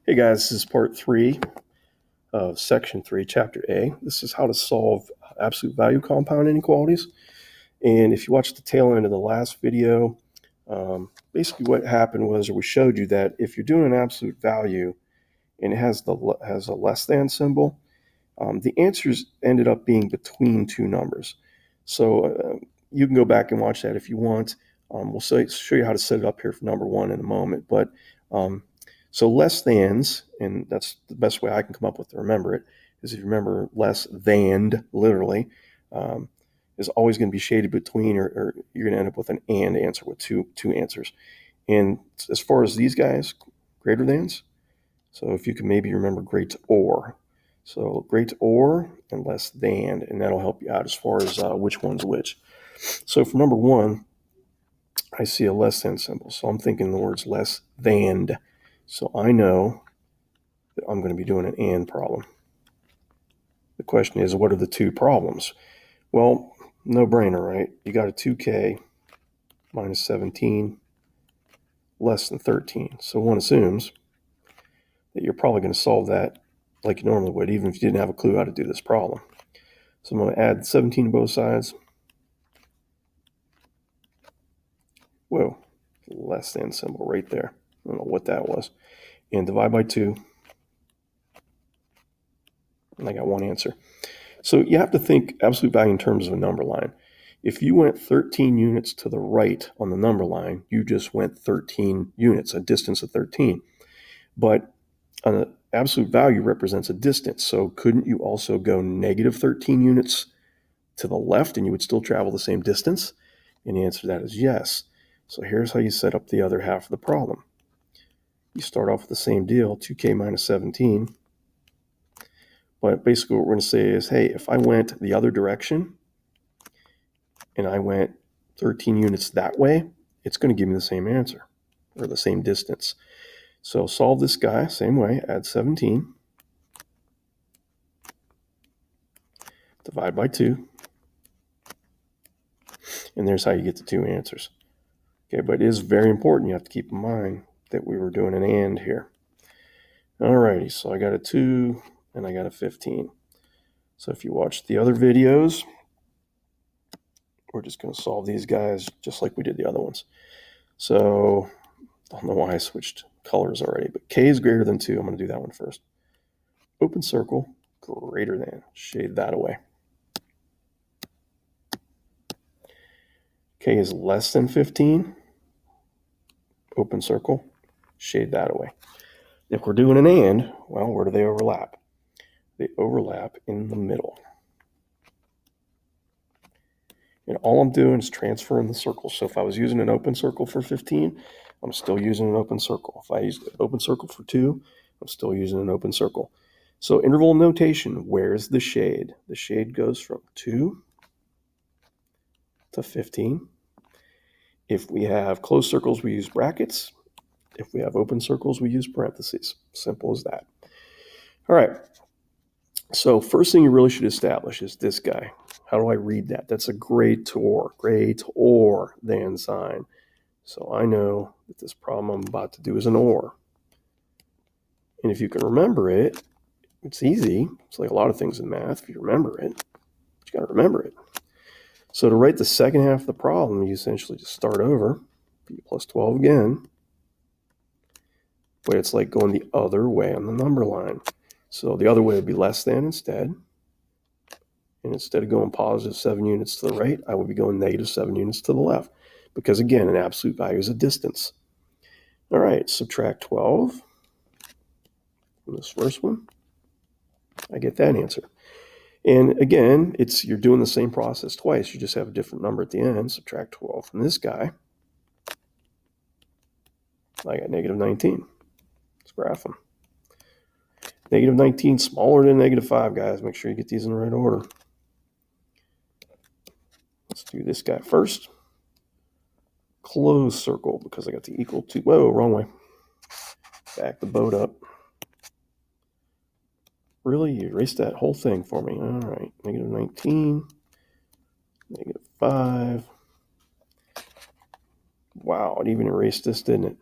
Hey guys, this is part 3 of section 3, chapter A. This is how to solve absolute value compound inequalities. And if you watched the tail end of the last video, basically what happened was, or we showed you that if you're doing an absolute value and it has a less than symbol, the answers ended up being between two numbers. So you can go back and watch that if you want. We'll show you how to set it up here for number one in a moment. But so less thans, and that's the best way I can come up with to remember it, is if you remember less than, literally, is always going to be shaded between, or you're going to end up with an and answer with two answers. And as far as these guys, greater thans, so if you can maybe remember great or. So great or and less than, and that'll help you out as far as which one's which. So for number one, I see a less than symbol. So I'm thinking the words less than. So I know that I'm going to be doing an and problem. The question is, what are the two problems? Well, no brainer, right? You got a 2k minus 17 less than 13. So one assumes that you're probably going to solve that like you normally would, even if you didn't have a clue how to do this problem. So I'm going to add 17 to both sides. Whoa, less than symbol right there. I don't know what that was. And divide by 2. And I got one answer. So you have to think absolute value in terms of a number line. If you went 13 units to the right on the number line, you just went 13 units, a distance of 13. But an absolute value represents a distance. So couldn't you also go negative 13 units to the left and you would still travel the same distance? And the answer to that is yes. So here's how you set up the other half of the problem. You start off with the same deal, 2k minus 17. But basically what we're going to say is, hey, if I went the other direction and I went 13 units that way, it's going to give me the same answer, or the same distance. So solve this guy, same way, add 17. Divide by 2. And there's how you get the two answers. Okay, but it is very important. You have to keep in mind that we were doing an and here. Alrighty, so I got a 2 and I got a 15. So if you watch the other videos, we're just going to solve these guys just like we did the other ones. So I don't know why I switched colors already, but k is greater than 2. I'm going to do that one first. Open circle, greater than. Shade that away. K is less than 15. Open circle, shade that away. If we're doing an and, well, where do they overlap? They overlap in the middle. And all I'm doing is transferring the circles. So if I was using an open circle for 15, I'm still using an open circle. If I used an open circle for 2, I'm still using an open circle. So interval notation, where's the shade? The shade goes from 2 to 15. If we have closed circles, we use brackets. If we have open circles, we use parentheses. Simple as that. All right. So first thing you really should establish is this guy. How do I read that? That's a greater than sign. So I know that this problem I'm about to do is an or. And if you can remember it, it's easy. It's like a lot of things in math. If you remember it, you got to remember it. So to write the second half of the problem, you essentially just start over, b plus 12 again. But it's like going the other way on the number line. So the other way would be less than instead. And instead of going positive 7 units to the right, I would be going negative 7 units to the left. Because again, an absolute value is a distance. All right, subtract 12 from this first one. I get that answer. And again, you're doing the same process twice. You just have a different number at the end. Subtract 12 from this guy. I got negative 19. Let's graph them. Negative 19 smaller than negative 5, guys. Make sure you get these in the right order. Let's do this guy first. Close circle, because I got the equal to. Whoa, wrong way. Back the boat up. Really? You erased that whole thing for me. All right. Negative 19. Negative 5. Wow, it even erased this, didn't it?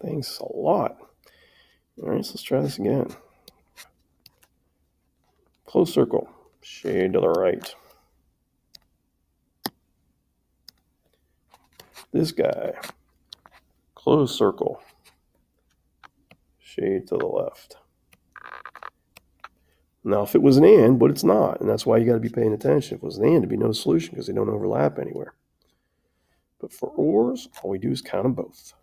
Thanks a lot. All right, so let's try this again. Close circle, shade to the right. This guy, close circle, shade to the left. Now, if it was an and, but it's not, and that's why you got to be paying attention. If it was an and, it'd be no solution because they don't overlap anywhere. But for ors, all we do is count them both.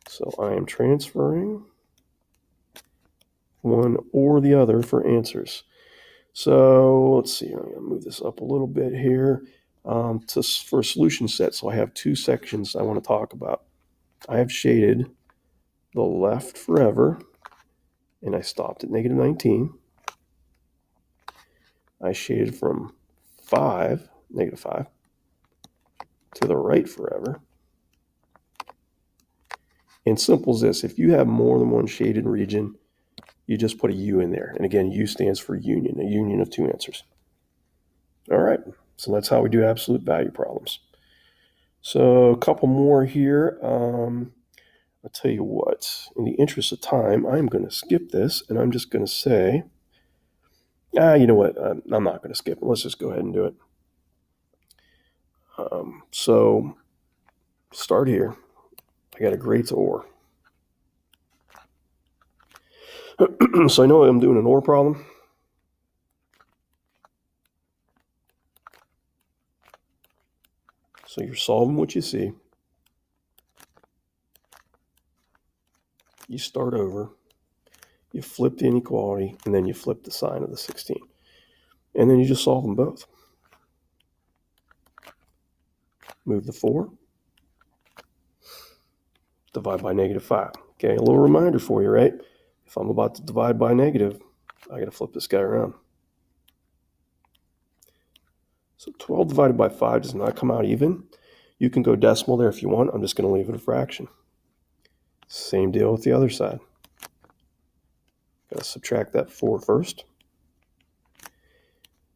So I am transferring one or the other for answers. So let's see, I'm going to move this up a little bit here for a solution set. So I have two sections I want to talk about. I have shaded the left forever, and I stopped at negative 19. I shaded from negative 5, to the right forever. And simple as this, if you have more than one shaded region, you just put a U in there. And again, U stands for union, a union of two answers. All right, so that's how we do absolute value problems. So a couple more here. I'll tell you what, in the interest of time, I'm going to skip this, and I'm just going to say, you know what, I'm not going to skip it. Let's just go ahead and do it. So start here. I got a great or. So I know I'm doing an or problem. So you're solving what you see. You start over. You flip the inequality, and then you flip the sign of the 16. And then you just solve them both. Move the 4. Divide by negative 5. Okay, a little reminder for you, right? If I'm about to divide by negative, I got to flip this guy around. So 12 divided by 5 does not come out even. You can go decimal there if you want. I'm just going to leave it a fraction. Same deal with the other side. Got to subtract that 4 first.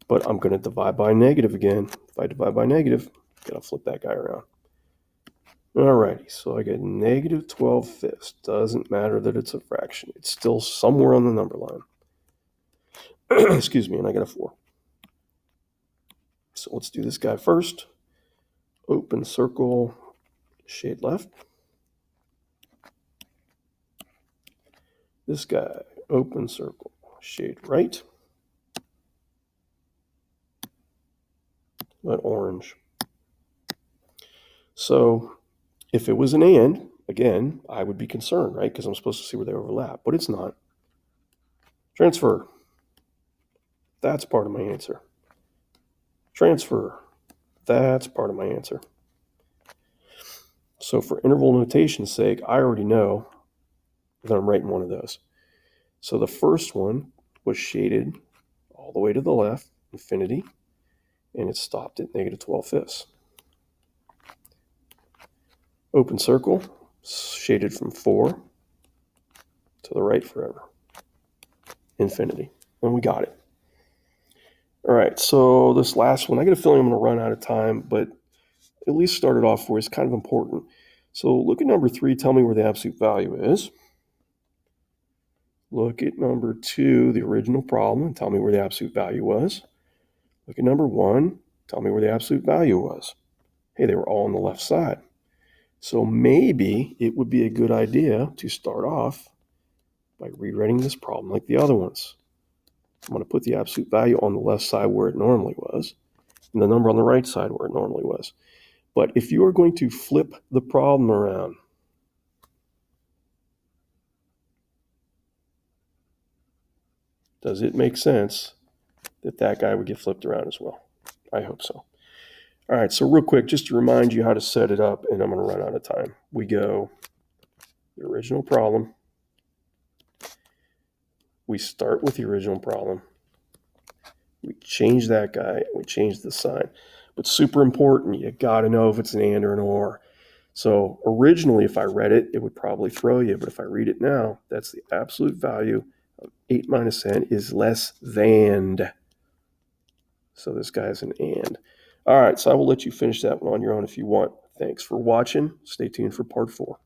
But I'm going to divide by negative again. If I divide by negative, got to flip that guy around. Alrighty, so I get negative 12 fifths. Doesn't matter that it's a fraction. It's still somewhere on the number line. Excuse me, and I got a 4. So let's do this guy first. Open circle, shade left. This guy, open circle, shade right. Let orange. So if it was an and, again, I would be concerned, right? Because I'm supposed to see where they overlap, but it's not. Transfer. That's part of my answer. Transfer. That's part of my answer. So for interval notation's sake, I already know that I'm writing one of those. So the first one was shaded all the way to the left, infinity, and it stopped at negative 12 fifths. Open circle, shaded from 4 to the right forever. Infinity. And we got it. All right, so this last one, I get a feeling I'm going to run out of time, but at least start it off for you. It's kind of important. So look at number 3, tell me where the absolute value is. Look at number 2, the original problem, and tell me where the absolute value was. Look at number 1, tell me where the absolute value was. Hey, they were all on the left side. So maybe it would be a good idea to start off by rewriting this problem like the other ones. I'm going to put the absolute value on the left side where it normally was, and the number on the right side where it normally was. But if you are going to flip the problem around, does it make sense that that guy would get flipped around as well? I hope so. All right, so real quick, just to remind you how to set it up, and I'm going to run out of time. We go the original problem. We start with the original problem. We change that guy. We change the sign. But super important, you got to know if it's an and or an or. So originally, if I read it, it would probably throw you. But if I read it now, that's the absolute value of 8 minus n is less than. So this guy's an and. All right, so I will let you finish that one on your own if you want. Thanks for watching. Stay tuned for part 4.